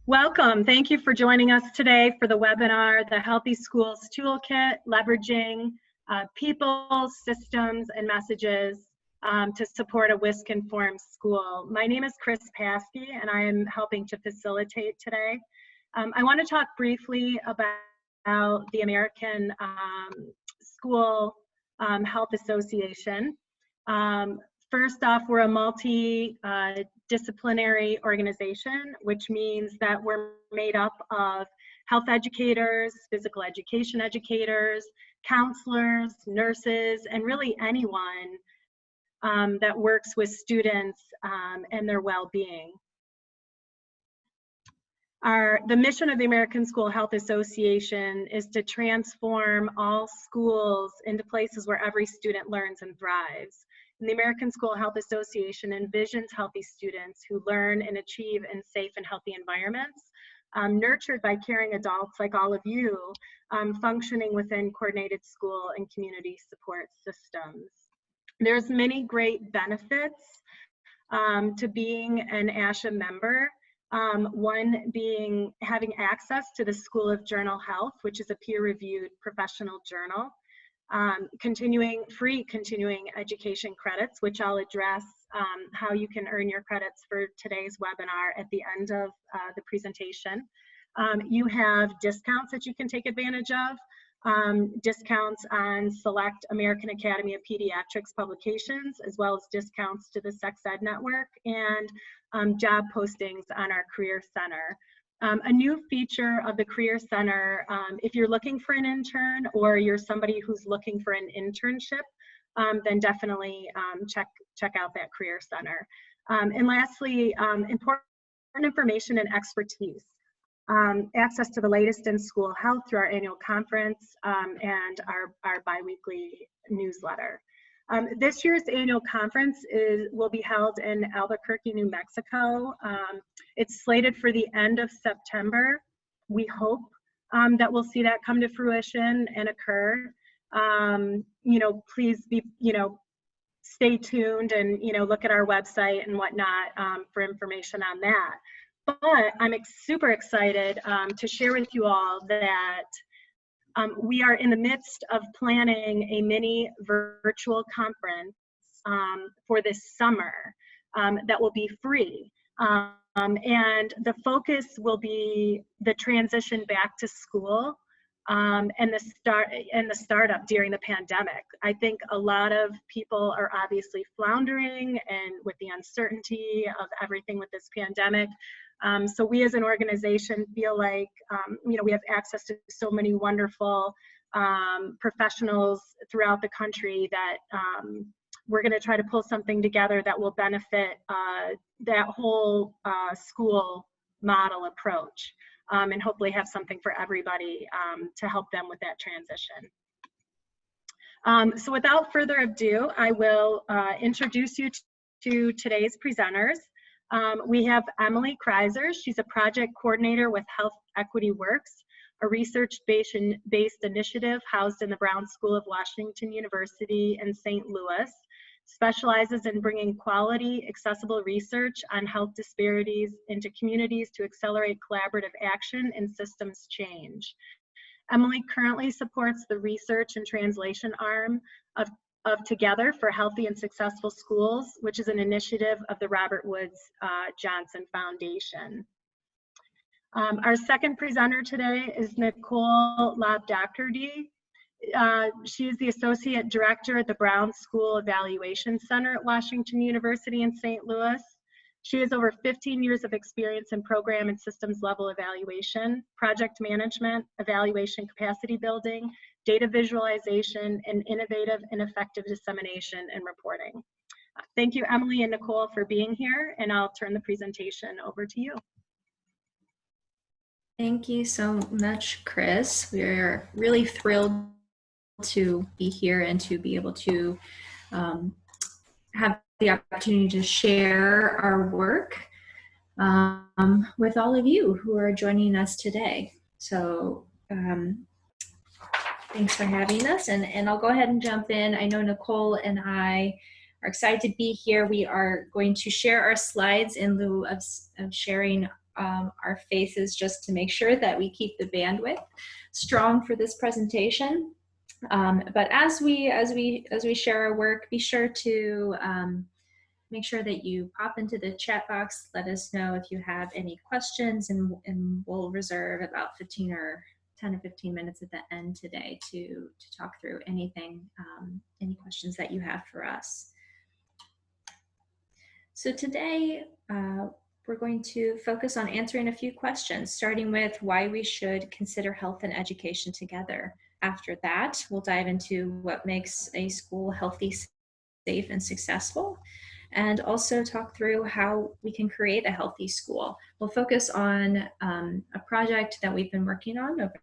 Welcome. Thank you for joining us today for the webinar, the Healthy Schools Toolkit, leveraging people, systems, and messages to support a WSCC-Informed school. My name is Chris Paskey, and I am helping to facilitate today. I want to talk briefly about the American School Health Association. First off, we're a multi-disciplinary organization, which means that we're made up of health educators, physical education educators, counselors, nurses, and really anyone that works with students and their well-being. The mission of the American School Health Association is to transform all schools into places where every student learns and thrives. And the American School Health Association envisions healthy students who learn and achieve in safe and healthy environments, nurtured by caring adults like all of you, functioning within coordinated school and community support systems. There's many great benefits to being an ASHA member. One being having access to the School of Journal Health, which is a peer-reviewed professional journal. Free continuing education credits, which I'll address how you can earn your credits for today's webinar at the end of the presentation. You have discounts that you can take advantage of, discounts on select American Academy of Pediatrics publications, as well as discounts to the Sex Ed Network, and job postings on our Career Center. A new feature of the Career Center, if you're looking for an intern or you're somebody who's looking for an internship, then definitely check out that Career Center. And lastly, important information and expertise. Access to the latest in school health through our annual conference and our biweekly newsletter. This year's annual conference will be held in Albuquerque, New Mexico. It's slated for the end of September. We hope that we'll see that come to fruition and occur. Please be, stay tuned and, look at our website and whatnot for information on that. But I'm super excited to share with you all that we are in the midst of planning a mini virtual conference for this summer that will be free. And the focus will be the transition back to school and the startup during the pandemic. I think a lot of people are obviously floundering and with the uncertainty of everything with this pandemic. So we as an organization feel like, we have access to so many wonderful professionals throughout the country that we're going to try to pull something together that will benefit that whole school model approach and hopefully have something for everybody to help them with that transition. So without further ado, I will introduce you to today's presenters. We have Emily Kryzer. She's a project coordinator with Health Equity Works, a research-based initiative housed in the Brown School of Washington University in St. Louis, specializes in bringing quality, accessible research on health disparities into communities to accelerate collaborative action and systems change. Emily currently supports the research and translation arm of Together for Healthy and Successful Schools, which is an initiative of the Robert Woods Johnson Foundation. Our second presenter today is Nikole Lobb Dougherty. She is the Associate Director at the Brown School Evaluation Center at Washington University in St. Louis. She has over 15 years of experience in program and systems level evaluation, project management, evaluation capacity building, data visualization, and innovative and effective dissemination and reporting. Thank you, Emily and Nikole, for being here, and I'll turn the presentation over to you. Thank you so much, Chris. We're really thrilled to be here and to be able to have the opportunity to share our work with all of you who are joining us today. So thanks for having us, and I'll go ahead and jump in. I know Nikole and I are excited to be here. We are going to share our slides in lieu of sharing our faces just to make sure that we keep the bandwidth strong for this presentation. But as we share our work, be sure to make sure that you pop into the chat box. Let us know if you have any questions, and we'll reserve about 10 or 15 minutes at the end today to talk through anything, any questions that you have for us. So today, we're going to focus on answering a few questions, starting with why we should consider health and education together. After that, we'll dive into what makes a school healthy, safe, and successful, and also talk through how we can create a healthy school. We'll focus on a project that we've been working on over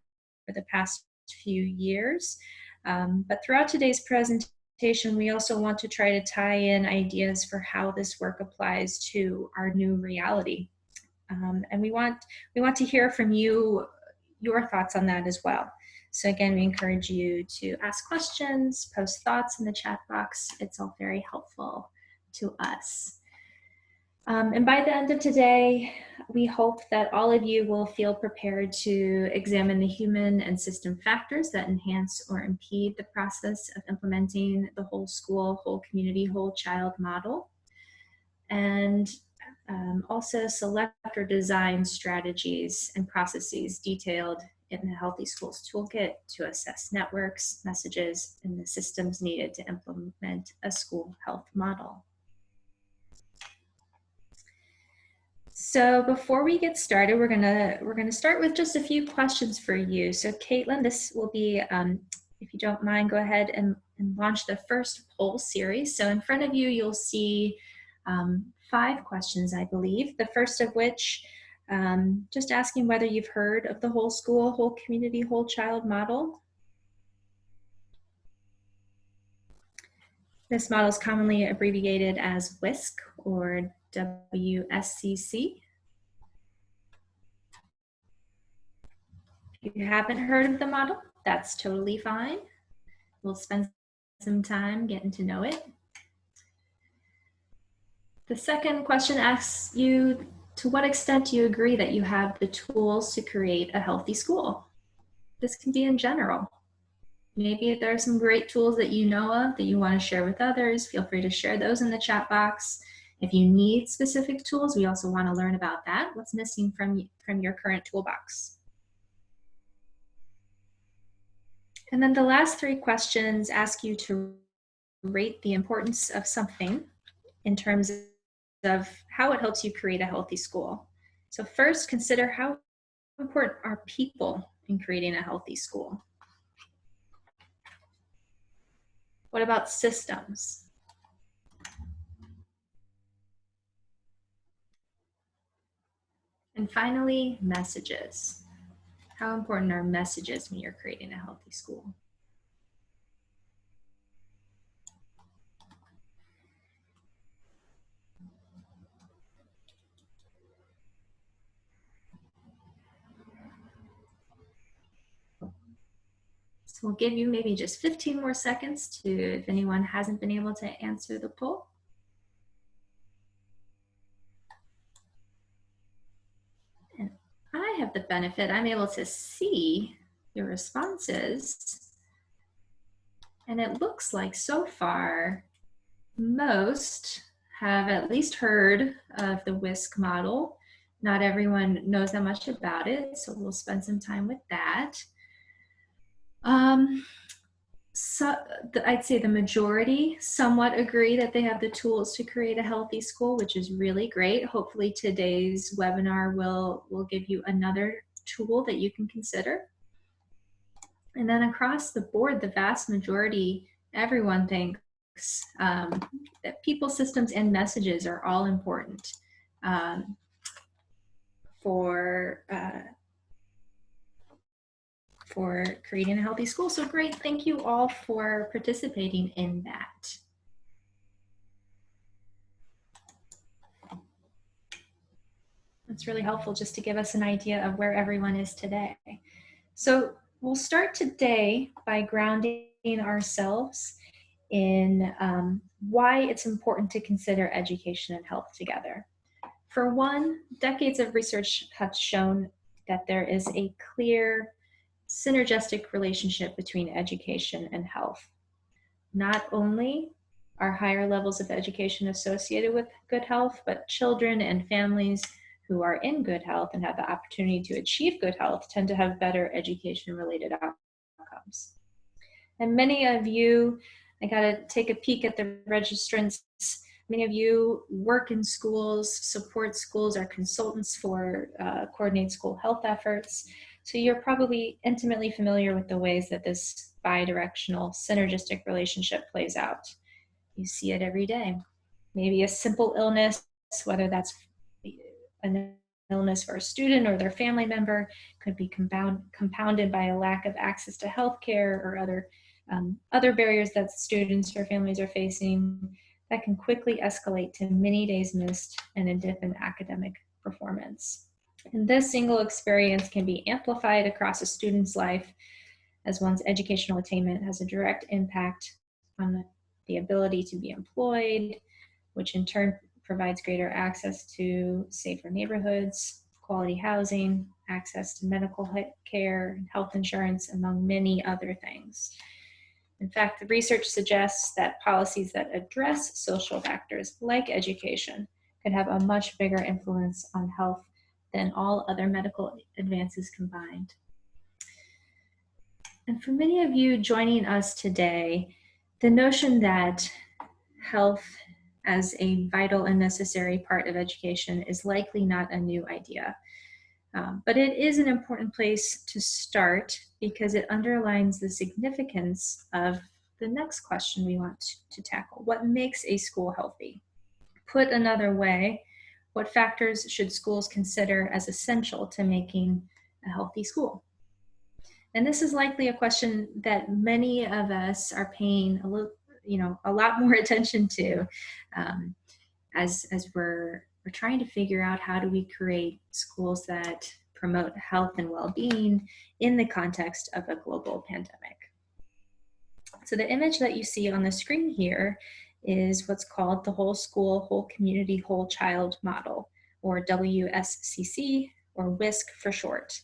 the past few years. But throughout today's presentation, we also want to try to tie in ideas for how this work applies to our new reality. And we want to hear from you, your thoughts on that as well. So again, we encourage you to ask questions, post thoughts in the chat box. It's all very helpful to us. And by the end of today, we hope that all of you will feel prepared to examine the human and system factors that enhance or impede the process of implementing the whole school, whole community, whole child model. And also select or design strategies and processes detailed in the Healthy Schools Toolkit to assess networks, messages, and the systems needed to implement a school health model. So before we get started, we're gonna start with just a few questions for you. So Caitlin, this will be, if you don't mind, go ahead and launch the first poll series. So in front of you, you'll see 5 questions, I believe. The first of which, just asking whether you've heard of the whole school, whole community, whole child model. This model is commonly abbreviated as WSC or WSCC. If you haven't heard of the model, that's totally fine. We'll spend some time getting to know it. The second question asks you, to what extent do you agree that you have the tools to create a healthy school? This can be in general. Maybe there are some great tools that you know of that you want to share with others. Feel free to share those in the chat box. If you need specific tools, we also want to learn about that. What's missing from your current toolbox? And then the last 3 questions ask you to rate the importance of something in terms of how it helps you create a healthy school. So first, consider how important are people in creating a healthy school. What about systems? And finally, messages. How important are messages when you're creating a healthy school? So we'll give you maybe just 15 more seconds to, if anyone hasn't been able to answer the poll. And I have the benefit, I'm able to see your responses. And it looks like so far, most have at least heard of the WSC model. Not everyone knows that much about it, so we'll spend some time with that. So I'd say the majority somewhat agree that they have the tools to create a healthy school, which is really great. Hopefully today's webinar will give you another tool that you can consider. And then across the board, the vast majority, everyone thinks that people, systems, and messages are all important for creating a healthy school. So great, thank you all for participating in that. That's really helpful just to give us an idea of where everyone is today. So we'll start today by grounding ourselves in why it's important to consider education and health together. For one, decades of research have shown that there is a clear synergistic relationship between education and health. Not only are higher levels of education associated with good health, but children and families who are in good health and have the opportunity to achieve good health tend to have better education-related outcomes. And many of you, I got to take a peek at the registrants. Many of you work in schools, support schools, are consultants for coordinate school health efforts. So you're probably intimately familiar with the ways that this bi-directional synergistic relationship plays out. You see it every day. Maybe a simple illness, whether that's an illness for a student or their family member, could be compounded by a lack of access to healthcare or other barriers that students or families are facing that can quickly escalate to many days missed and a dip in academic performance. And this single experience can be amplified across a student's life, as one's educational attainment has a direct impact on the ability to be employed, which in turn provides greater access to safer neighborhoods, quality housing, access to medical care, and health insurance, among many other things. In fact, the research suggests that policies that address social factors like education could have a much bigger influence on health than all other medical advances combined. And for many of you joining us today, the notion that health as a vital and necessary part of education is likely not a new idea. But it is an important place to start because it underlines the significance of the next question we want to tackle. What makes a school healthy? Put another way, what factors should schools consider as essential to making a healthy school? And this is likely a question that many of us are paying a lot more attention to as we're trying to figure out how do we create schools that promote health and well-being in the context of a global pandemic. So the image that you see on the screen here is what's called the whole school, whole community, whole child model, or WSCC, or WISC for short.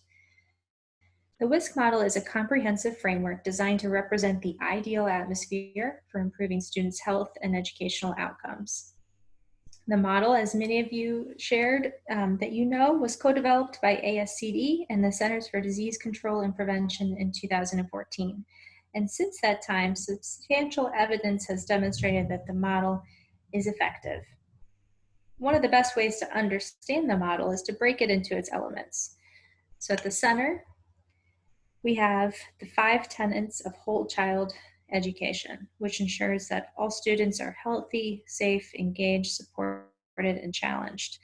The WISC model is a comprehensive framework designed to represent the ideal atmosphere for improving students' health and educational outcomes. The model, as many of you shared, that you know, was co-developed by ASCD and the Centers for Disease Control and Prevention in 2014. And since that time, substantial evidence has demonstrated that the model is effective. One of the best ways to understand the model is to break it into its elements. So at the center, we have the 5 tenets of whole child education, which ensures that all students are healthy, safe, engaged, supported, and challenged.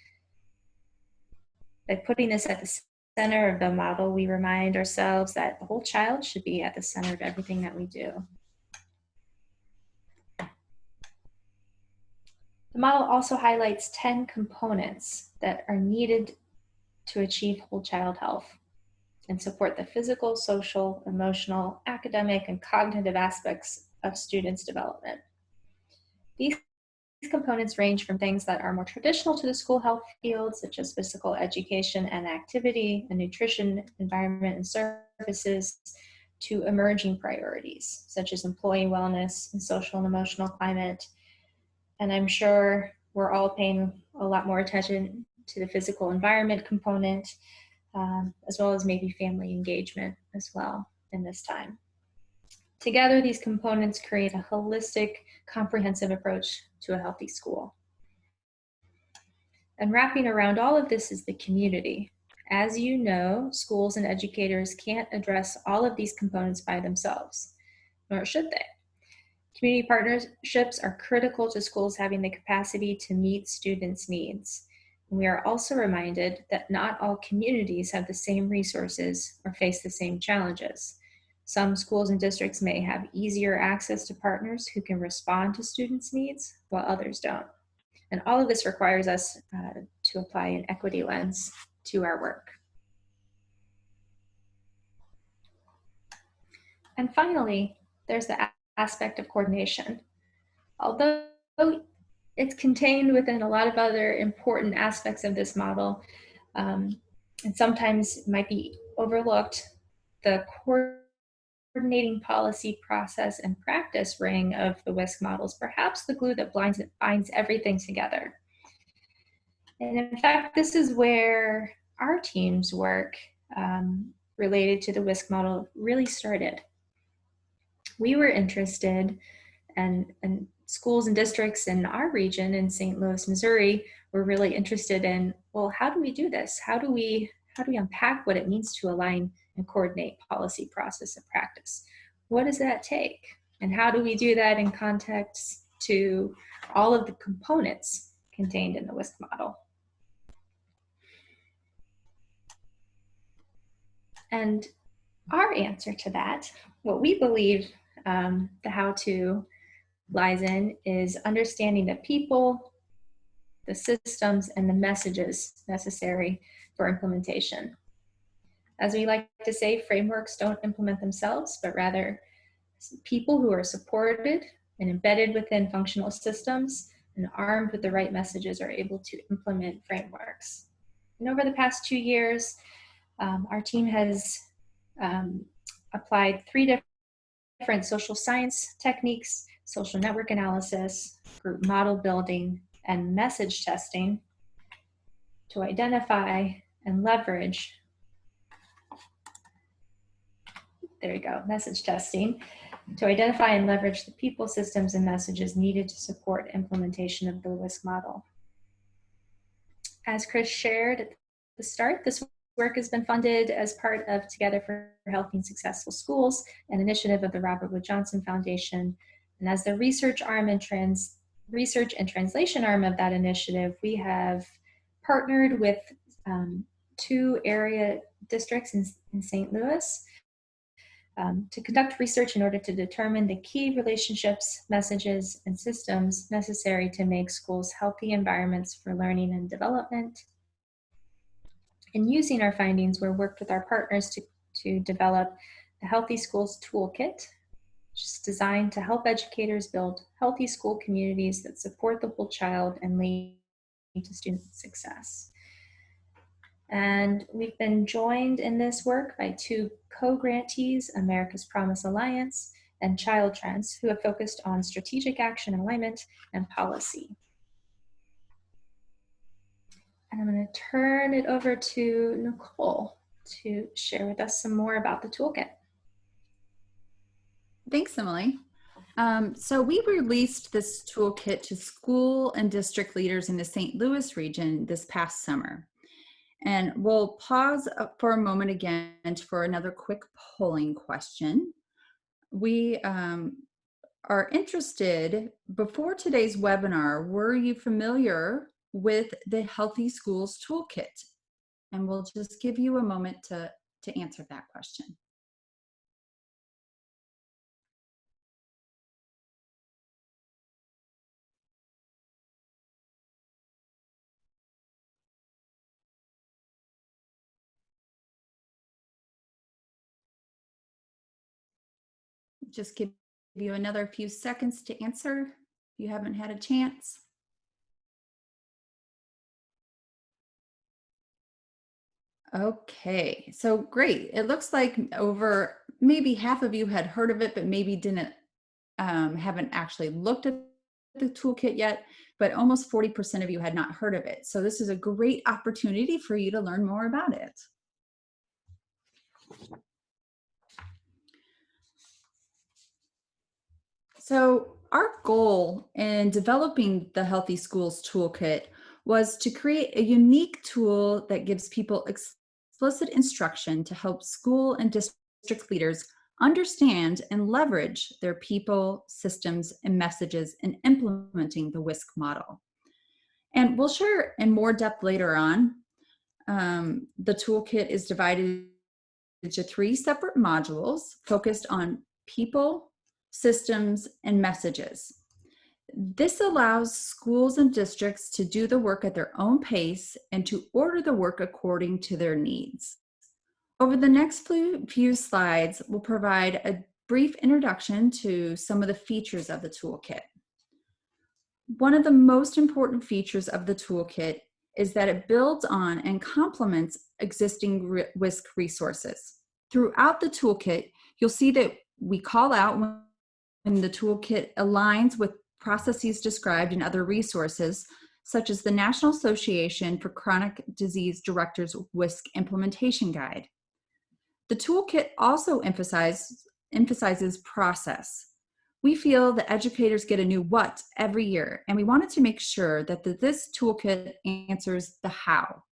By putting this at the center of the model, we remind ourselves that the whole child should be at the center of everything that we do. The model also highlights 10 components that are needed to achieve whole child health and support the physical, social, emotional, academic, and cognitive aspects of students' development. These components range from things that are more traditional to the school health field, such as physical education and activity, and nutrition, environment, and services, to emerging priorities, such as employee wellness and social and emotional climate. And I'm sure we're all paying a lot more attention to the physical environment component, as well as maybe family engagement as well in this time. Together, these components create a holistic, comprehensive approach to a healthy school. And wrapping around all of this is the community. As you know, schools and educators can't address all of these components by themselves, nor should they. Community partnerships are critical to schools having the capacity to meet students' needs. We are also reminded that not all communities have the same resources or face the same challenges. Some schools and districts may have easier access to partners who can respond to students' needs, while others don't. And all of this requires us to apply an equity lens to our work. And finally, there's the aspect of coordination. Although it's contained within a lot of other important aspects of this model, and sometimes it might be overlooked. The coordinating policy, process, and practice ring of the WISC model is perhaps the glue that binds everything together. And in fact, this is where our team's work related to the WISC model really started. We were interested, and schools and districts in our region in St. Louis, Missouri, were really interested in, well, how do we do this? How do we unpack what it means to align and coordinate policy, process, and practice? What does that take? And how do we do that in context to all of the components contained in the WISC model? And our answer to that, what we believe the how-to lies in, is understanding the people, the systems, and the messages necessary for implementation. As we like to say, frameworks don't implement themselves, but rather people who are supported and embedded within functional systems and armed with the right messages are able to implement frameworks. And over the past 2 years, our team has applied 3 different social science techniques: social network analysis, group model building, and message testing to identify and leverage, message testing, to identify and leverage the people, systems, and messages needed to support implementation of the WISC model. As Chris shared at the start, this work has been funded as part of Together for Healthy and Successful Schools, an initiative of the Robert Wood Johnson Foundation. And as the research and translation arm of that initiative, we have partnered with 2 area districts in St. Louis to conduct research in order to determine the key relationships, messages, and systems necessary to make schools healthy environments for learning and development. And using our findings, we worked with our partners to develop the Healthy Schools Toolkit, which is designed to help educators build healthy school communities that support the whole child and lead to student success. And we've been joined in this work by 2 co-grantees, America's Promise Alliance and Child Trends, who have focused on strategic action alignment and policy. And I'm going to turn it over to Nikole to share with us some more about the toolkit. Thanks, Emily. So we released this toolkit to school and district leaders in the St. Louis region this past summer. And we'll pause for a moment again for another quick polling question. We are interested, before today's webinar, were you familiar with the Healthy Schools Toolkit? And we'll just give you a moment to answer that question. Just give you another few seconds to answer if you haven't had a chance. Okay, so great. It looks like over maybe half of you had heard of it, but maybe haven't actually looked at the toolkit yet, but almost 40% of you had not heard of it. So this is a great opportunity for you to learn more about it. So our goal in developing the Healthy Schools Toolkit was to create a unique tool that gives people explicit instruction to help school and district leaders understand and leverage their people, systems, and messages in implementing the WISC model. And we'll share in more depth later on. The toolkit is divided into 3 separate modules focused on people, systems, and messages. This allows schools and districts to do the work at their own pace and to order the work according to their needs. Over the next few slides, we'll provide a brief introduction to some of the features of the toolkit. One of the most important features of the toolkit is that it builds on and complements existing WSC resources. Throughout the toolkit, you'll see that we call out when the toolkit aligns with processes described in other resources, such as the National Association for Chronic Disease Directors WSC Implementation Guide. The toolkit also emphasizes process. We feel that educators get a new what every year, and we wanted to make sure that this toolkit answers the how.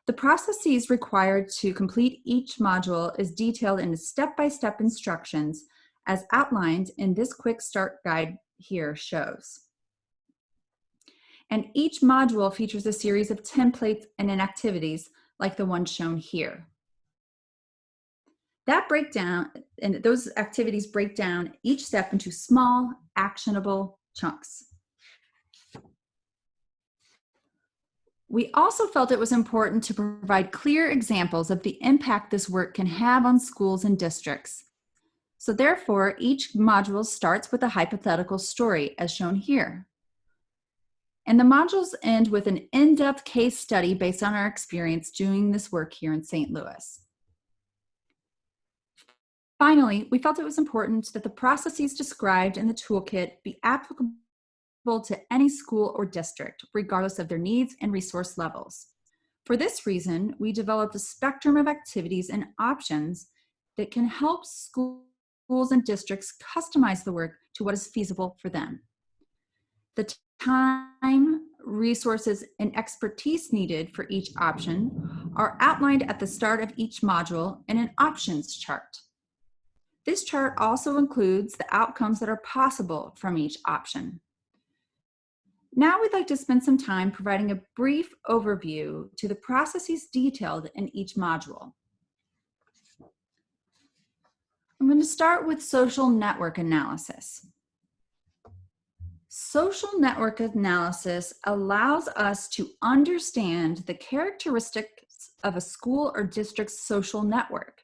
The processes required to complete each module is detailed in step-by-step instructions as outlined in this quick start guide here shows. And each module features a series of templates and activities like the one shown here. That breakdown, and those activities break down each step into small, actionable chunks. We also felt it was important to provide clear examples of the impact this work can have on schools and districts. So therefore, each module starts with a hypothetical story, as shown here. And the modules end with an in-depth case study based on our experience doing this work here in St. Louis. Finally, we felt it was important that the processes described in the toolkit be applicable to any school or district, regardless of their needs and resource levels. For this reason, we developed a spectrum of activities and options that can help schools and districts customize the work to what is feasible for them. The time, resources, and expertise needed for each option are outlined at the start of each module in an options chart. This chart also includes the outcomes that are possible from each option. Now we'd like to spend some time providing a brief overview to the processes detailed in each module. I'm going to start with social network analysis. Social network analysis allows us to understand the characteristics of a school or district's social network.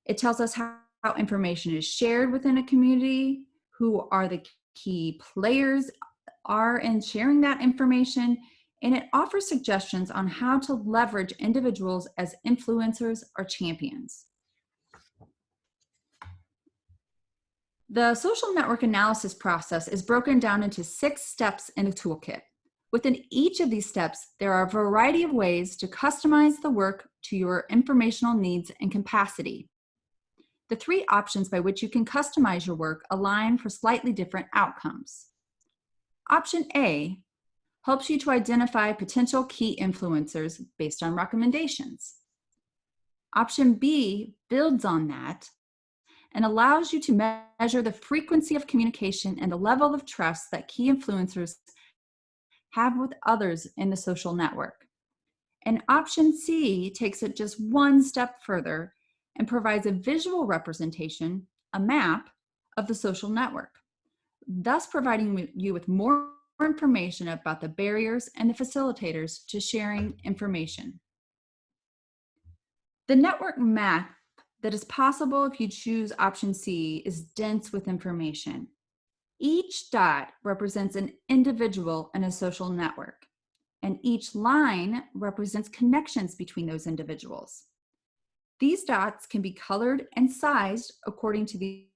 It tells us how information is shared within a community, who are the key players are in sharing that information, and it offers suggestions on how to leverage individuals as influencers or champions. The social network analysis process is broken down into 6 steps in a toolkit. Within each of these steps, there are a variety of ways to customize the work to your informational needs and capacity. The 3 options by which you can customize your work align for slightly different outcomes. Option A helps you to identify potential key influencers based on recommendations. Option B builds on that and allows you to measure the frequency of communication and the level of trust that key influencers have with others in the social network. And option C takes it just one step further and provides a visual representation, a map, of the social network, thus providing you with more information about the barriers and the facilitators to sharing information. The network map that is possible if you choose option C is dense with information. Each dot represents an individual in a social network, and each line represents connections between those individuals. These dots can be colored and sized according to the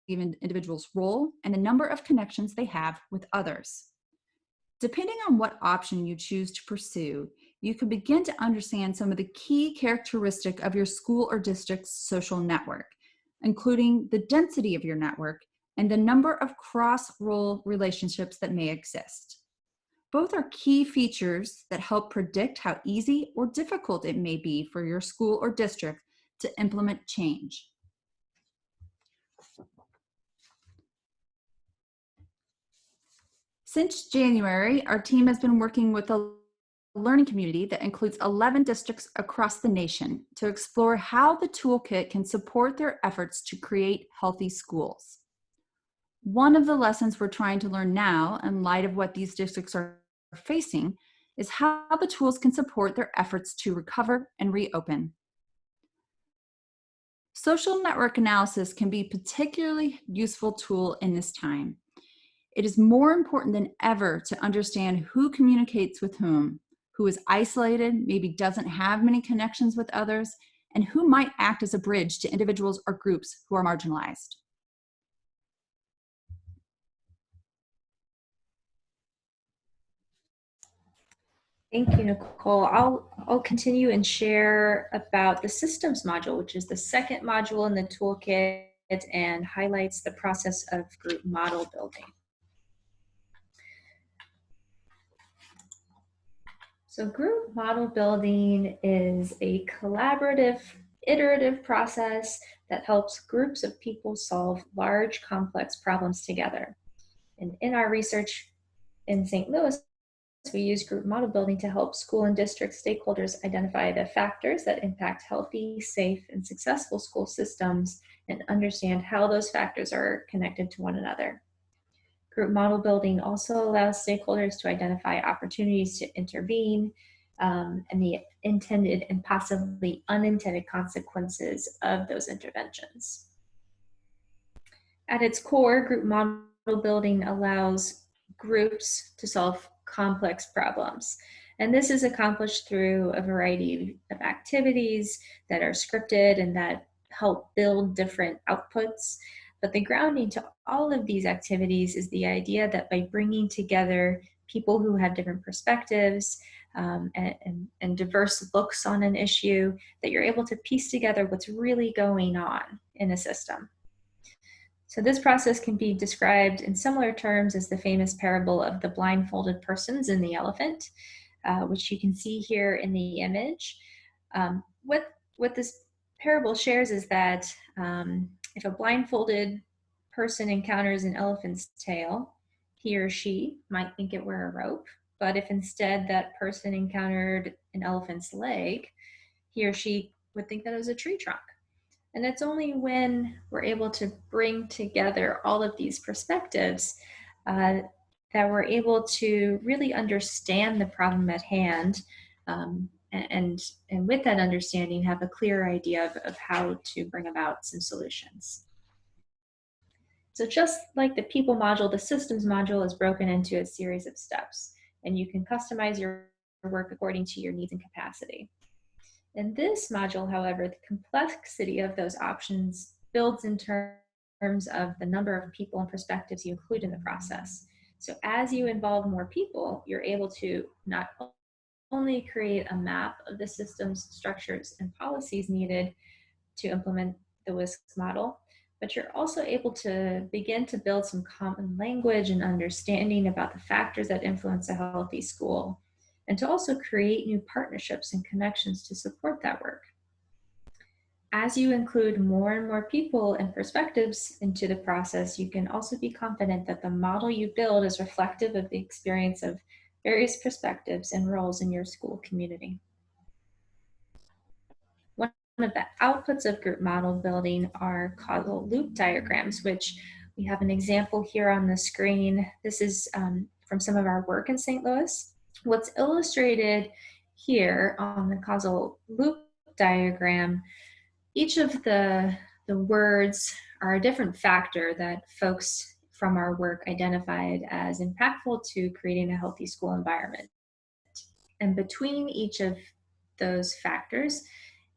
individual's role and the number of connections they have with others. Depending on what option you choose to pursue, you can begin to understand some of the key characteristics of your school or district's social network, including the density of your network and the number of cross-role relationships that may exist. Both are key features that help predict how easy or difficult it may be for your school or district to implement change. Since January, our team has been working with a learning community that includes 11 districts across the nation to explore how the toolkit can support their efforts to create healthy schools. One of the lessons we're trying to learn now, in light of what these districts are facing, is how the tools can support their efforts to recover and reopen. Social network analysis can be a particularly useful tool in this time. It is more important than ever to understand who communicates with whom, who is isolated, maybe doesn't have many connections with others, and who might act as a bridge to individuals or groups who are marginalized. Thank you, Nikole. I'll continue and share about the systems module, which is the second module in the toolkit and highlights the process of group model building. So group model building is a collaborative, iterative process that helps groups of people solve large, complex problems together. And in our research in St. Louis, we use group model building to help school and district stakeholders identify the factors that impact healthy, safe, and successful school systems and understand how those factors are connected to one another. Group model building also allows stakeholders to identify opportunities to intervene and the intended and possibly unintended consequences of those interventions. At its core, group model building allows groups to solve complex problems. And this is accomplished through a variety of activities that are scripted and that help build different outputs. But the grounding to all of these activities is the idea that by bringing together people who have different perspectives and diverse looks on an issue, that you're able to piece together what's really going on in a system. So this process can be described in similar terms as the famous parable of the blindfolded persons and the elephant, which you can see here in the image. What this parable shares is that if a blindfolded person encounters an elephant's tail, he or she might think it were a rope, but if instead that person encountered an elephant's leg, he or she would think that it was a tree trunk. And it's only when we're able to bring together all of these perspectives that we're able to really understand the problem at hand, and with that understanding have a clear idea of how to bring about some solutions. So just like the people module, the systems module is broken into a series of steps, and you can customize your work according to your needs and capacity. In this module, however, the complexity of those options builds in terms of the number of people and perspectives you include in the process. So as you involve more people, you're able to not only create a map of the systems, structures, and policies needed to implement the WSCC model, but you're also able to begin to build some common language and understanding about the factors that influence a healthy school, and to also create new partnerships and connections to support that work. As you include more and more people and perspectives into the process, you can also be confident that the model you build is reflective of the experience of various perspectives and roles in your school community. One of the outputs of group model building are causal loop diagrams, which we have an example here on the screen. This is from some of our work in St. Louis. What's illustrated here on the causal loop diagram, each of the words are a different factor that folks from our work identified as impactful to creating a healthy school environment. And between each of those factors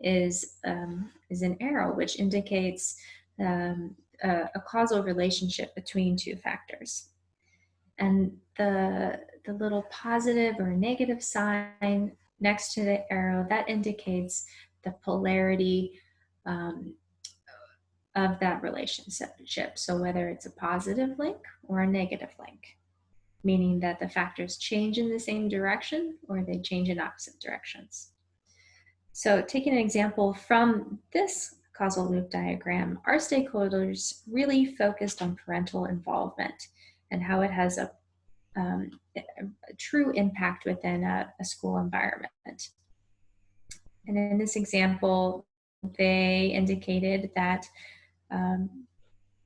is an arrow which indicates a causal relationship between two factors. And the little positive or negative sign next to the arrow, that indicates the polarity of that relationship. So whether it's a positive link or a negative link, meaning that the factors change in the same direction or they change in opposite directions. So taking an example from this causal loop diagram, our stakeholders really focused on parental involvement and how it has a true impact within a school environment. And in this example, they indicated that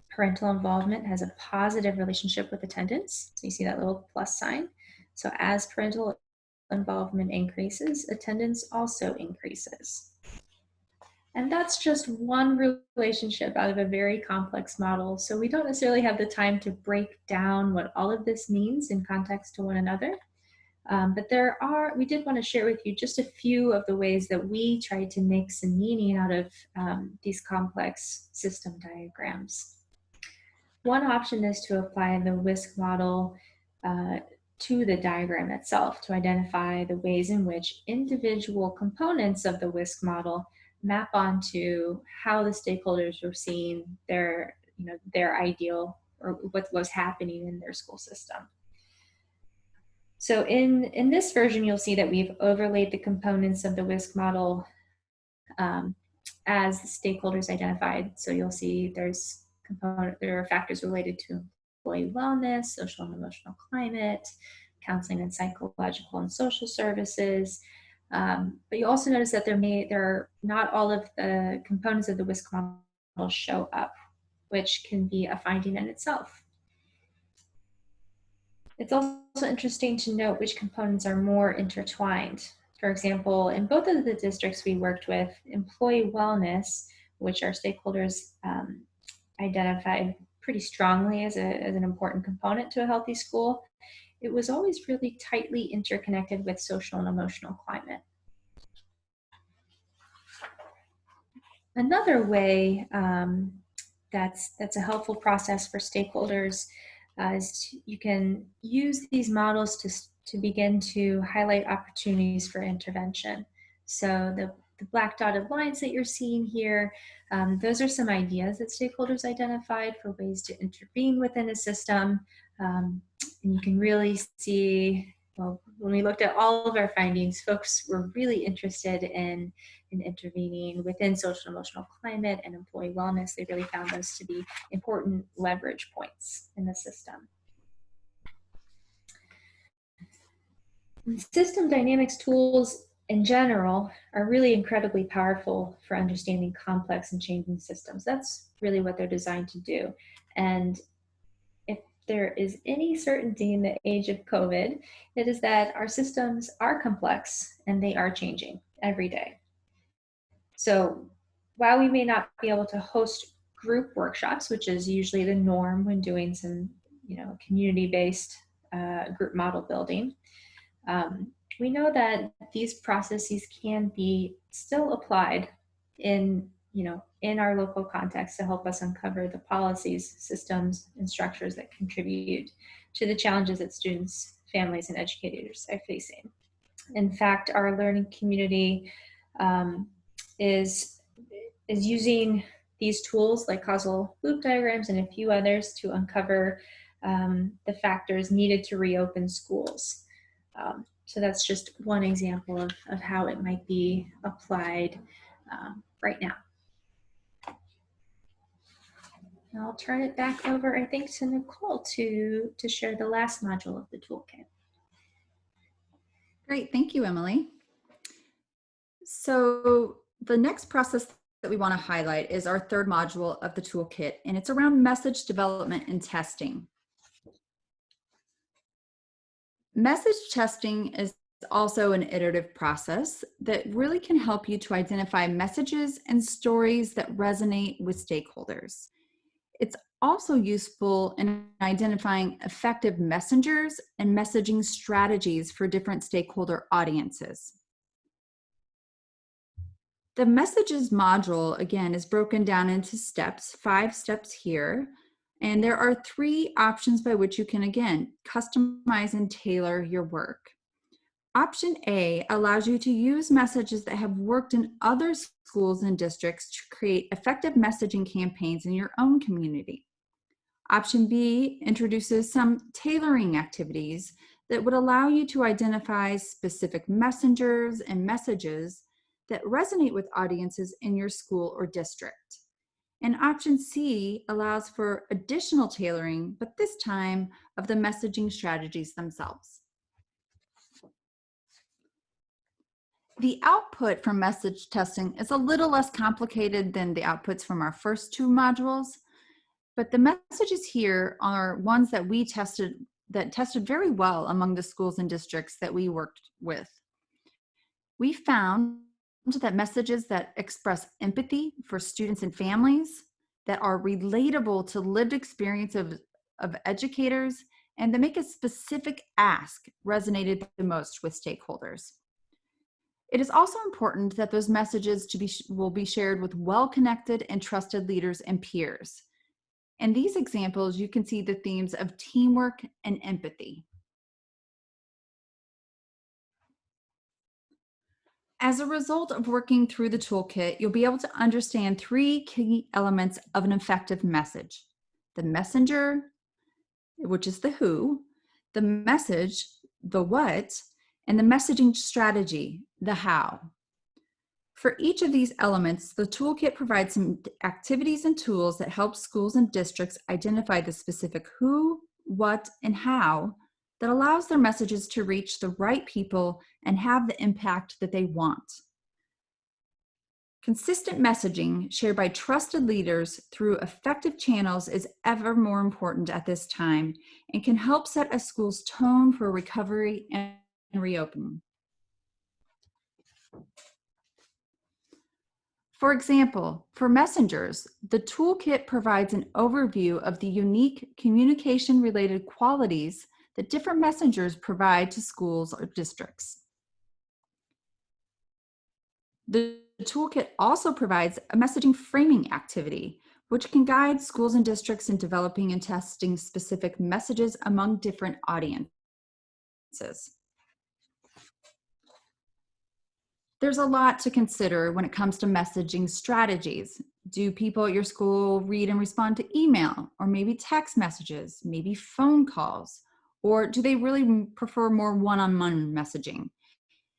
parental involvement has a positive relationship with attendance. So you see that little plus sign. So as parental involvement increases, attendance also increases. And that's just one relationship out of a very complex model. So we don't necessarily have the time to break down what all of this means in context to one another. But we did want to share with you just a few of the ways that we try to make some meaning out of these complex system diagrams. One option is to apply the WSC model to the diagram itself to identify the ways in which individual components of the WSC model map onto how the stakeholders are seeing their ideal or what was happening in their school system. So in this version, you'll see that we've overlaid the components of the WSC model as the stakeholders identified. So you'll see there are factors related to employee wellness, social and emotional climate, counseling and psychological and social services. But you also notice that not all of the components of the WSC model show up, which can be a finding in itself. It's also interesting to note which components are more intertwined. For example, in both of the districts we worked with, employee wellness, which our stakeholders identified pretty strongly as an important component to a healthy school, it was always really tightly interconnected with social and emotional climate. Another way that's a helpful process for stakeholders is you can use these models to begin to highlight opportunities for intervention. So the black dotted lines that you're seeing here, those are some ideas that stakeholders identified for ways to intervene within a system. And you can really see, well, when we looked at all of our findings, folks were really interested in intervening within social and emotional climate and employee wellness. They really found those to be important leverage points in the system. System dynamics tools in general are really incredibly powerful for understanding complex and changing systems. That's really what they're designed to do. And if there is any certainty in the age of COVID, it is that our systems are complex and they are changing every day. So while we may not be able to host group workshops, which is usually the norm when doing some, community-based group model building, we know that these processes can be still applied in our local context to help us uncover the policies, systems, and structures that contribute to the challenges that students, families, and educators are facing. In fact, our learning community is using these tools like causal loop diagrams and a few others to uncover the factors needed to reopen schools. So that's just one example of how it might be applied right now. Now I'll turn it back over, I think, to Nikole to share the last module of the toolkit. Great, thank you, Emily. So the next process that we want to highlight is our third module of the toolkit, and it's around message development and testing. Message testing is also an iterative process that really can help you to identify messages and stories that resonate with stakeholders. It's also useful in identifying effective messengers and messaging strategies for different stakeholder audiences. The messages module, again, is broken down into steps, 5 steps here. And there are 3 options by which you can, again, customize and tailor your work. Option A allows you to use messages that have worked in other schools and districts to create effective messaging campaigns in your own community. Option B introduces some tailoring activities that would allow you to identify specific messengers and messages that resonate with audiences in your school or district. And option C allows for additional tailoring, but this time of the messaging strategies themselves. The output from message testing is a little less complicated than the outputs from our first 2 modules, but the messages here are ones that we tested very well among the schools and districts that we worked with. We found that messages that express empathy for students and families, that are relatable to lived experience of educators, and that make a specific ask resonated the most with stakeholders. It is also important that those messages will be shared with well-connected and trusted leaders and peers. In these examples, you can see the themes of teamwork and empathy. As a result of working through the toolkit, you'll be able to understand 3 key elements of an effective message: the messenger, which is the who, the message, the what, and the messaging strategy, the how. For each of these elements, the toolkit provides some activities and tools that help schools and districts identify the specific who, what, and how that allows their messages to reach the right people and have the impact that they want. Consistent messaging shared by trusted leaders through effective channels is ever more important at this time and can help set a school's tone for recovery and reopening. For example, for messengers, the toolkit provides an overview of the unique communication-related qualities that different messengers provide to schools or districts. The toolkit also provides a messaging framing activity, which can guide schools and districts in developing and testing specific messages among different audiences. There's a lot to consider when it comes to messaging strategies. Do people at your school read and respond to email, or maybe text messages, maybe phone calls, or do they really prefer more one-on-one messaging?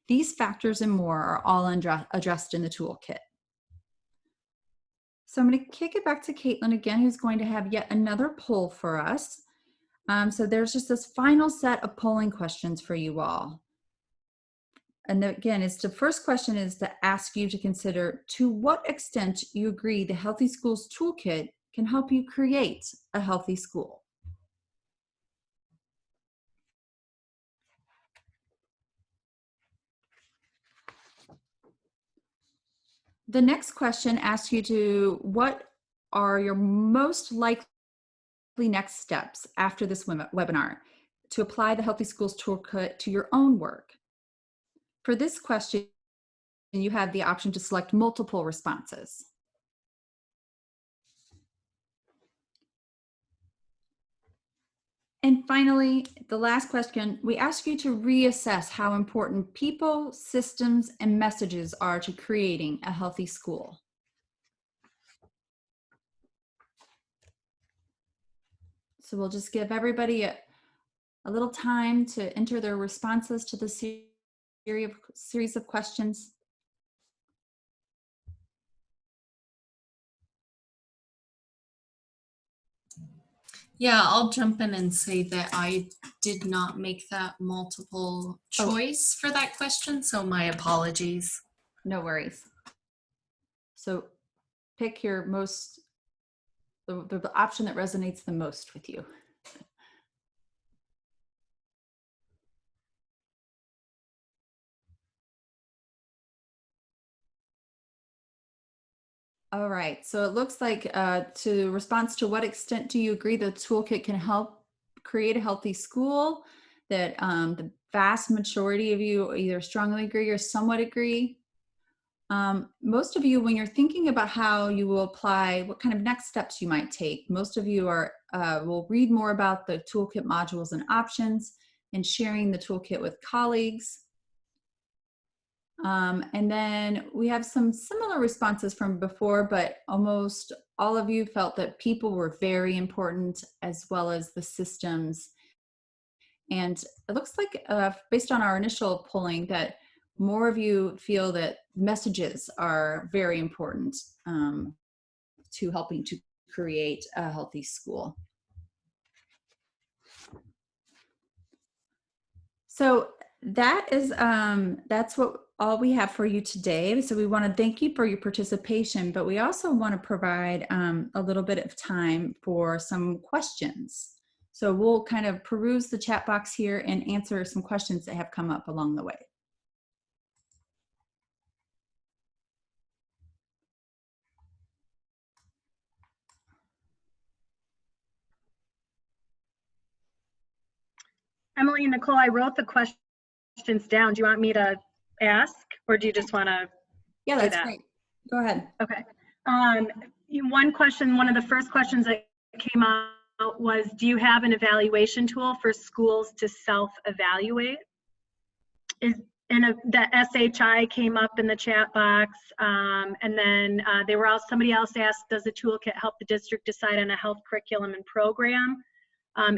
These factors and more are all addressed in the toolkit. So I'm going to kick it back to Caitlin again, who's going to have yet another poll for us. So there's just this final set of polling questions for you all. And again, the first question is to ask you to consider to what extent you agree the Healthy Schools Toolkit can help you create a healthy school. The next question asks you to, what are your most likely next steps after this webinar to apply the Healthy Schools Toolkit to your own work? For this question, you have the option to select multiple responses. And finally, the last question, we ask you to reassess how important people, systems, and messages are to creating a healthy school. So we'll just give everybody a little time to enter their responses to the series of questions. Yeah, I'll jump in and say that I did not make that multiple choice for that question, so my apologies. No worries. So pick your the option that resonates the most with you. All right, so it looks like to response to what extent do you agree the toolkit can help create a healthy school, that the vast majority of you either strongly agree or somewhat agree. Most of you, when you're thinking about how you will apply, what kind of next steps you might take, most of you will read more about the toolkit modules and options and sharing the toolkit with colleagues. And then we have some similar responses from before, but almost all of you felt that people were very important, as well as the systems. And it looks like based on our initial polling that more of you feel that messages are very important to helping to create a healthy school. So that is that's all we have for you today. So we want to thank you for your participation, but we also want to provide a little bit of time for some questions. So we'll kind of peruse the chat box here and answer some questions that have come up along the way. Emily and Nikole, I wrote the questions down. Do you want me to ask, or do you just want to Yeah, do that's that? great. Go ahead. Okay. One of the first questions that came out was, do you have an evaluation tool for schools to self-evaluate? The SHI came up in the chat box, and then somebody else asked, does the toolkit help the district decide on a health curriculum and program,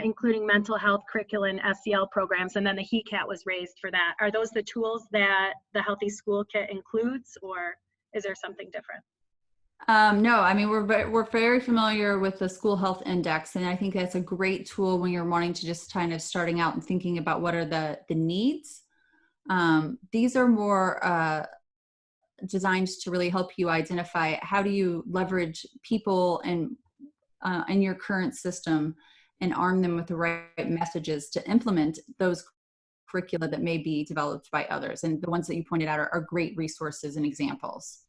including mental health curriculum and SEL programs? And then the HECAT was raised for that. Are those the tools that the Healthy School Kit includes, or is there something different? No, I mean, we're very familiar with the school health index, and I think that's a great tool when you're wanting to just kind of starting out and thinking about what are the needs. These are more designed to really help you identify how do you leverage people and in your current system and arm them with the right messages to implement those curricula that may be developed by others. And the ones that you pointed out are great resources and examples.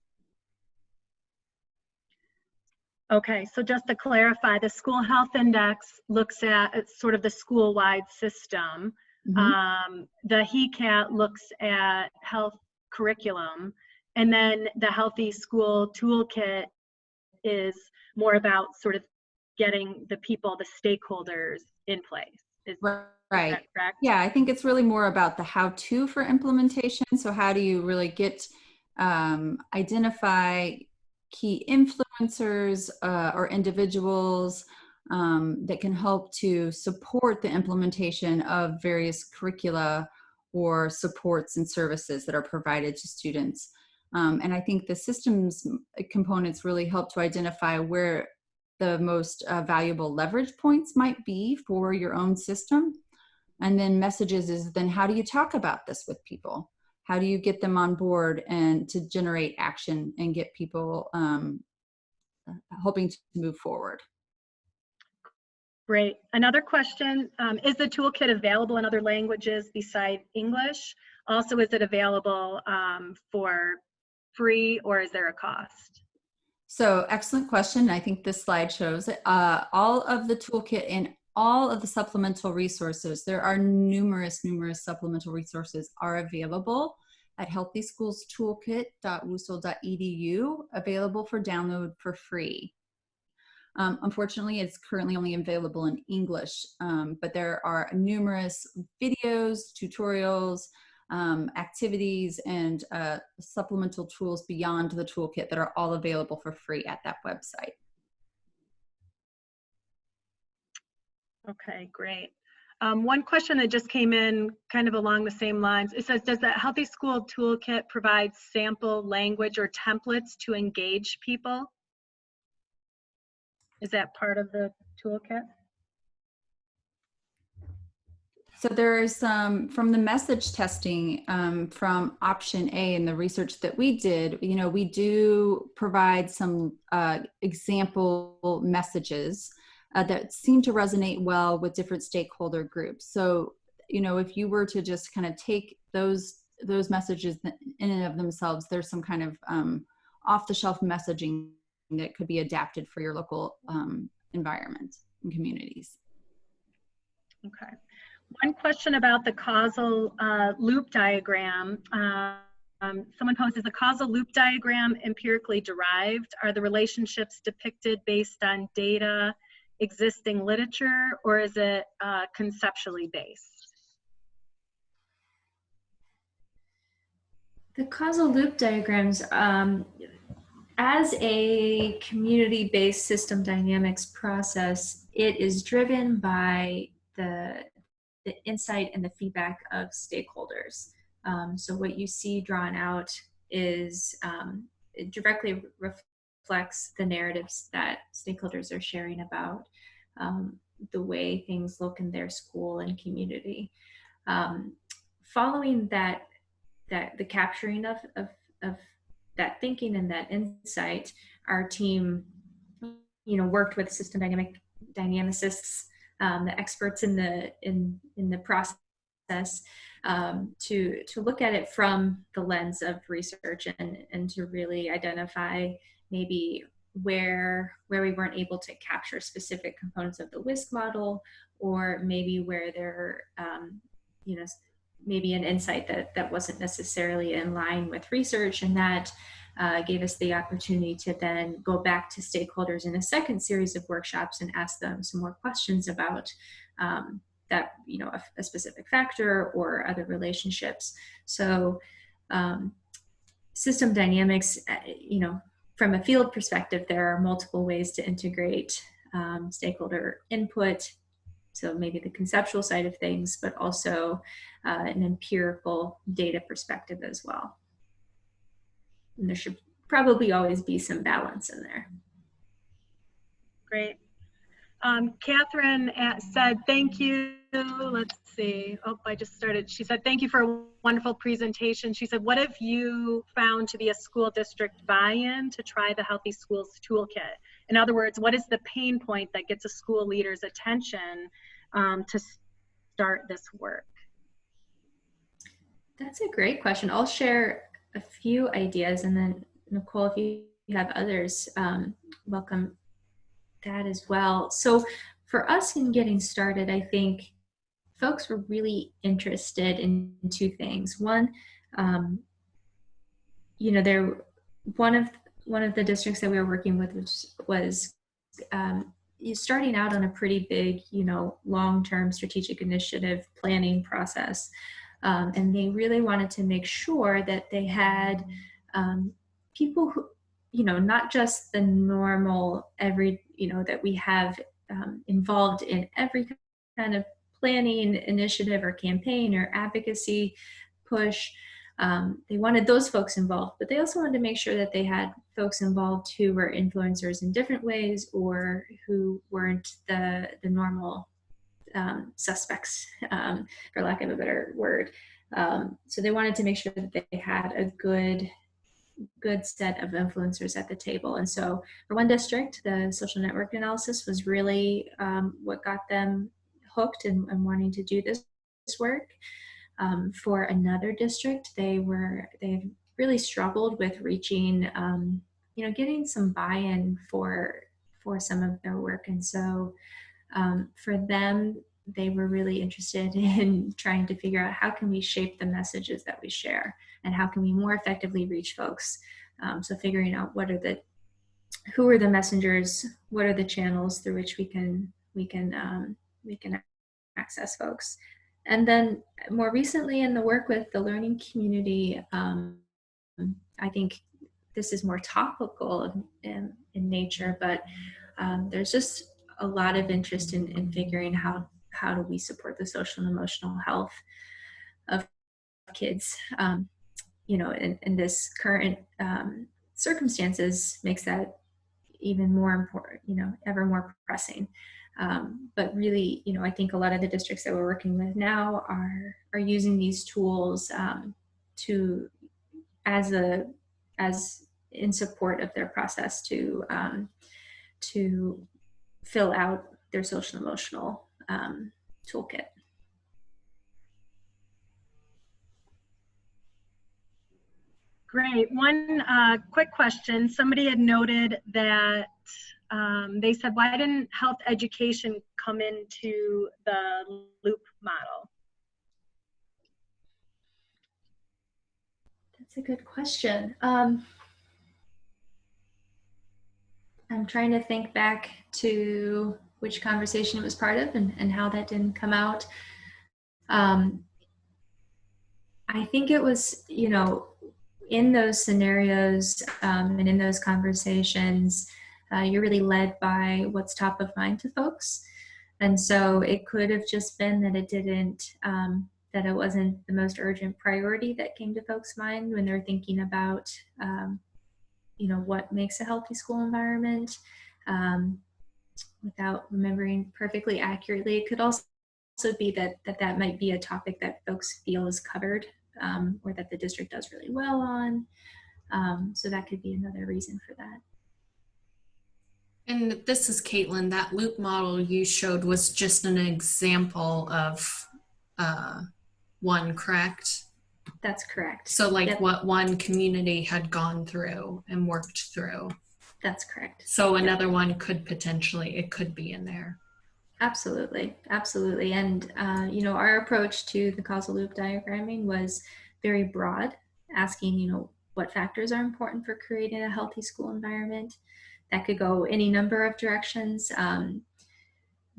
Okay, so just to clarify, the school health index looks at sort of the school-wide system. Mm-hmm. The HECAT looks at health curriculum, and then the Healthy School Toolkit is more about sort of getting the people, the stakeholders in place. Is Right. that correct? Yeah, I think it's really more about the how-to for implementation. So how do you really get, identify key influencers or individuals that can help to support the implementation of various curricula or supports and services that are provided to students. And I think the systems components really help to identify where the most valuable leverage points might be for your own system. And then messages is then how do you talk about this with people? How do you get them on board and to generate action and get people hoping to move forward? Great. Another question, is the toolkit available in other languages besides English? Also, is it available for free, or is there a cost? So excellent question. I think this slide shows it. All of the toolkit and all of the supplemental resources, there are numerous supplemental resources are available at healthyschoolstoolkit.wusl.edu, available for download for free. Unfortunately, it's currently only available in English, but there are numerous videos, tutorials, activities, and supplemental tools beyond the toolkit that are all available for free at that website. Okay, great. One question that just came in kind of along the same lines, it says, does the Healthy School Toolkit provide sample language or templates to engage people? Is that part of the toolkit? So there is from the message testing from option A and the research that we did, you know, we do provide some example messages that seem to resonate well with different stakeholder groups. So, you know, if you were to just kind of take those messages in and of themselves, there's some kind of off-the-shelf messaging that could be adapted for your local environment and communities. Okay. One question about the causal loop diagram. Someone posed, is the causal loop diagram empirically derived? Are the relationships depicted based on data, existing literature, or is it conceptually based? The causal loop diagrams, as a community-based system dynamics process, it is driven by the insight and the feedback of stakeholders. So what you see drawn out is it directly reflects the narratives that stakeholders are sharing about the way things look in their school and community. Following the capturing of that thinking and that insight, our team, you know, worked with system dynamicists, the experts in the process, to look at it from the lens of research and to really identify maybe where we weren't able to capture specific components of the WISC model, or maybe where there, you know, maybe an insight that wasn't necessarily in line with research, and that gave us the opportunity to then go back to stakeholders in a second series of workshops and ask them some more questions about that, you know, a specific factor or other relationships. So system dynamics, you know, from a field perspective, there are multiple ways to integrate stakeholder input. So maybe the conceptual side of things, but also an empirical data perspective as well. And there should probably always be some balance in there. Great. Catherine said, thank you. Let's see. Oh, I just started. She said, thank you for a wonderful presentation. She said, what have you found to be a school district buy-in to try the Healthy Schools Toolkit? In other words, what is the pain point that gets a school leader's attention to start this work? That's a great question. I'll share a few ideas, and then Nikole, if you have others, welcome that as well. So for us in getting started, I think folks were really interested in two things. One, you know, one of the districts that we were working with was starting out on a pretty big, you know, long-term strategic initiative planning process. And they really wanted to make sure that they had people who, you know, not just the normal you know, that we have involved in every kind of planning initiative or campaign or advocacy push. They wanted those folks involved, but they also wanted to make sure that they had folks involved who were influencers in different ways, or who weren't the normal suspects, for lack of a better word. So they wanted to make sure that they had a good set of influencers at the table. And so for one district, the social network analysis was really what got them hooked and wanting to do this work. For another district, they've really struggled with reaching, you know, getting some buy-in for some of their work. And so for them, they were really interested in trying to figure out how can we shape the messages that we share, and how can we more effectively reach folks. So figuring out who are the messengers, what are the channels through which we can access folks. And then more recently in the work with the learning community, I think this is more topical in nature, but there's just a lot of interest in figuring how do we support the social and emotional health of kids. You know, in this current circumstances makes that even more important, you know, ever more pressing. But really, you know, I think a lot of the districts that we're working with now are using these tools as in support of their process to fill out their social emotional toolkit. Great. One quick question. Somebody had noted that they said, why didn't health education come into the loop model? That's a good question. I'm trying to think back to which conversation it was part of and how that didn't come out. I think it was, you know, in those scenarios and in those conversations, you're really led by what's top of mind to folks. And so it could have just been that it didn't, that it wasn't the most urgent priority that came to folks' mind when they're thinking about, you know, what makes a healthy school environment, without remembering perfectly accurately. It could also be that might be a topic that folks feel is covered, or that the district does really well on. So that could be another reason for that. And this is Caitlin. That loop model you showed was just an example of one, correct? That's correct. So like Yep. what one community had gone through and worked through. That's correct. So another one could potentially, it could be in there. Absolutely, absolutely. And, you know, our approach to the causal loop diagramming was very broad, asking, you know, what factors are important for creating a healthy school environment. That could go any number of directions,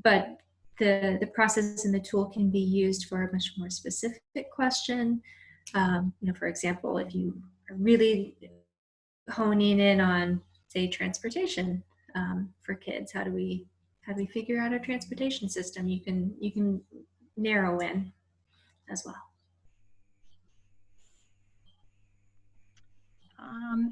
but the process and the tool can be used for a much more specific question. You know, for example, if you are really honing in on, say, transportation for kids, how do we figure out a transportation system? You can narrow in as well.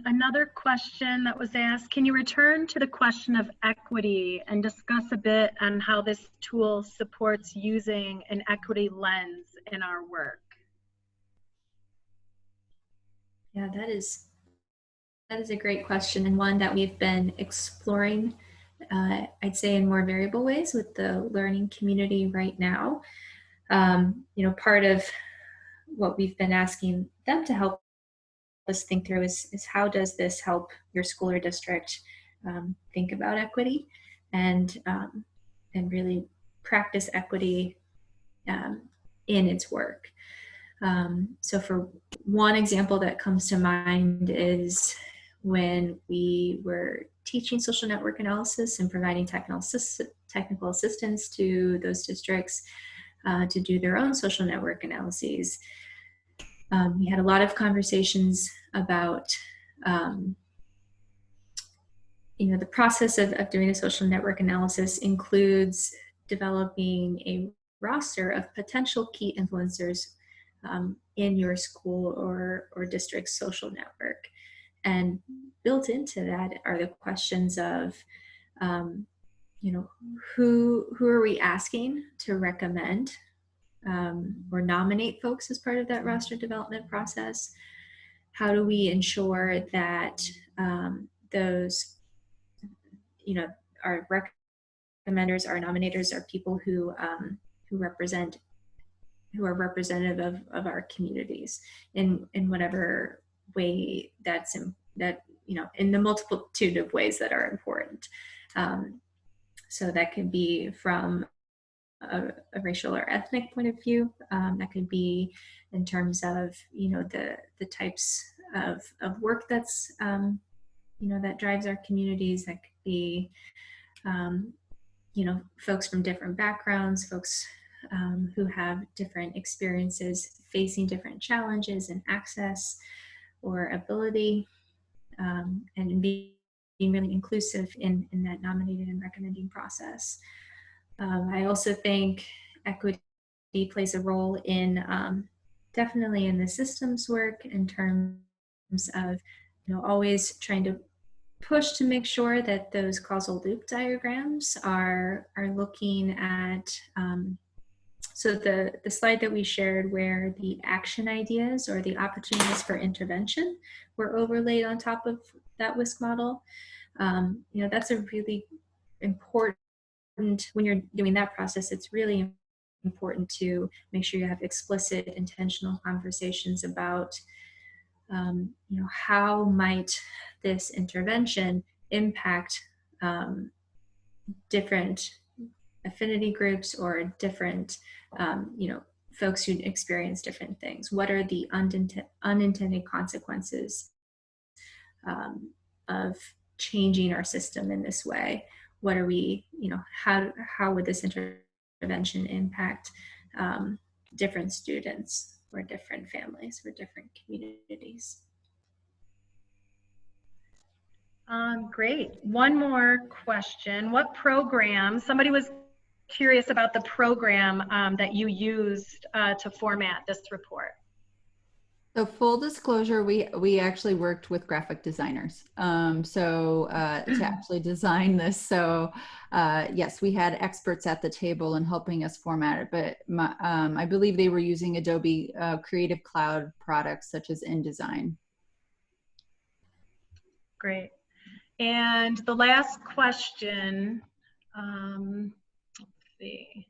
Another question that was asked, can you return to the question of equity and discuss a bit on how this tool supports using an equity lens in our work? Yeah, that is a great question, and one that we've been exploring, I'd say, in more variable ways with the learning community right now. You know, part of what we've been asking them to help us think through is how does this help your school or district think about equity and really practice equity in its work. So for one example that comes to mind is when we were teaching social network analysis and providing technical assistance to those districts to do their own social network analyses. We had a lot of conversations about you know, the process of doing a social network analysis includes developing a roster of potential key influencers in your school or district's social network. And built into that are the questions of, you know, who are we asking to recommend or nominate folks as part of that roster development process? How do we ensure that those, you know, our recommenders, our nominators are people who are representative of our communities in whatever way that, you know, in the multitude of ways that are important. So that could be from a racial or ethnic point of view. That could be in terms of, you know, the types of work that's, you know, that drives our communities. That could be, you know, folks from different backgrounds, folks who have different experiences facing different challenges and access or ability, and being really inclusive in that nominating and recommending process. I also think equity plays a role in definitely in the systems work in terms of, you know, always trying to push to make sure that those causal loop diagrams are looking at, so the slide that we shared where the action ideas or the opportunities for intervention were overlaid on top of that WISC model. You know, that's a really important, when you're doing that process, it's really important to make sure you have explicit, intentional conversations about, you know, how might this intervention impact different affinity groups or different, you know, folks who experience different things. What are the unintended consequences of changing our system in this way? What are we, you know, how would this intervention impact different students or different families or different communities? Great. One more question. What program, somebody was curious about the program that you used to format this report. So full disclosure, we actually worked with graphic designers to actually design this. So yes, we had experts at the table in helping us format it, but I believe they were using Adobe Creative Cloud products such as InDesign. Great. And the last question, let's see.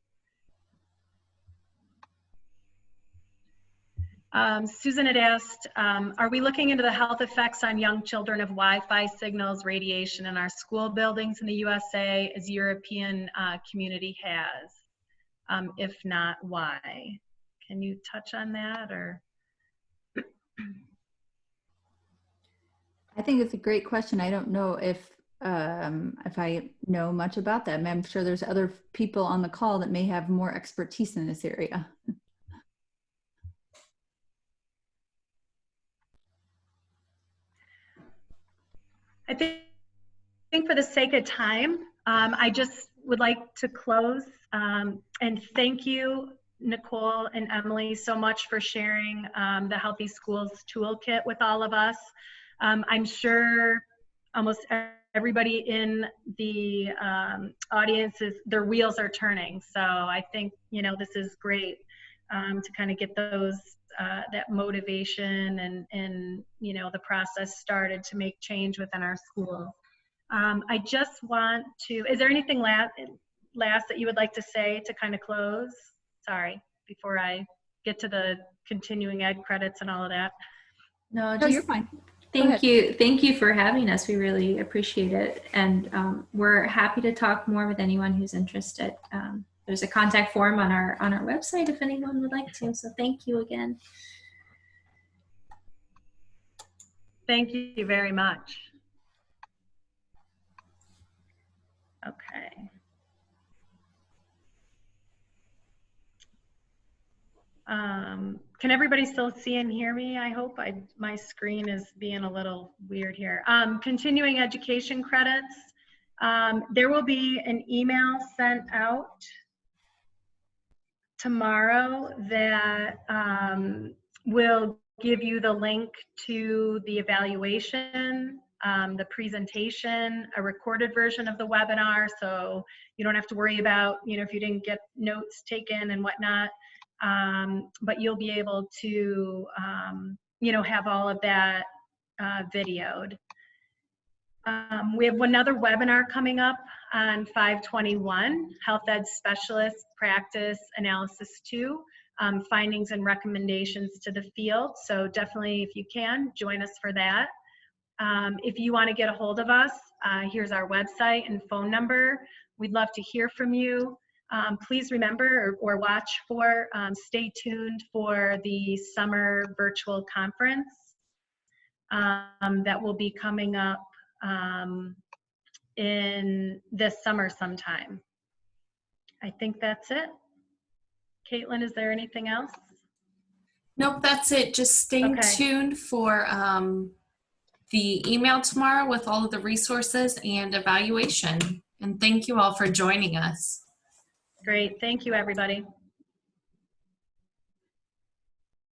Susan had asked, are we looking into the health effects on young children of Wi-Fi signals, radiation in our school buildings in the USA as European community has? If not, why? Can you touch on that, or? I think it's a great question. I don't know if I know much about that. I'm sure there's other people on the call that may have more expertise in this area. I think for the sake of time, I just would like to close and thank you, Nikole and Emily, so much for sharing the Healthy Schools Toolkit with all of us. I'm sure almost everybody in the audience, their wheels are turning. So I think, this is great to kind of get those that motivation and the process started to make change within our schools. I just want to, is there anything last that you would like to say to kind of close? Sorry, before I get to the continuing ed credits and all of that. No, No, you're fine. Thank you for having us. We really appreciate it. And we're happy to talk more with anyone who's interested. There's a contact form on our website if anyone would like to. So thank you again. Thank you very much. Okay. Can everybody still see and hear me? I hope. My screen is being a little weird here. Continuing education credits. There will be an email sent out tomorrow that will give you the link to the evaluation, the presentation, a recorded version of the webinar, so you don't have to worry about, if you didn't get notes taken and whatnot, but you'll be able to, have all of that videoed. We have another webinar coming up on 5/21, Health Ed Specialist Practice Analysis 2, findings and recommendations to the field. So definitely, if you can, join us for that. If you want to get a hold of us, here's our website and phone number. We'd love to hear from you. Please remember or watch for, stay tuned for the summer virtual conference that will be coming up in this summer sometime. I think that's it. Caitlin, is there anything else? Nope, that's it. Just stay tuned for the email tomorrow with all of the resources and evaluation. And thank you all for joining us. Great. Thank you, everybody.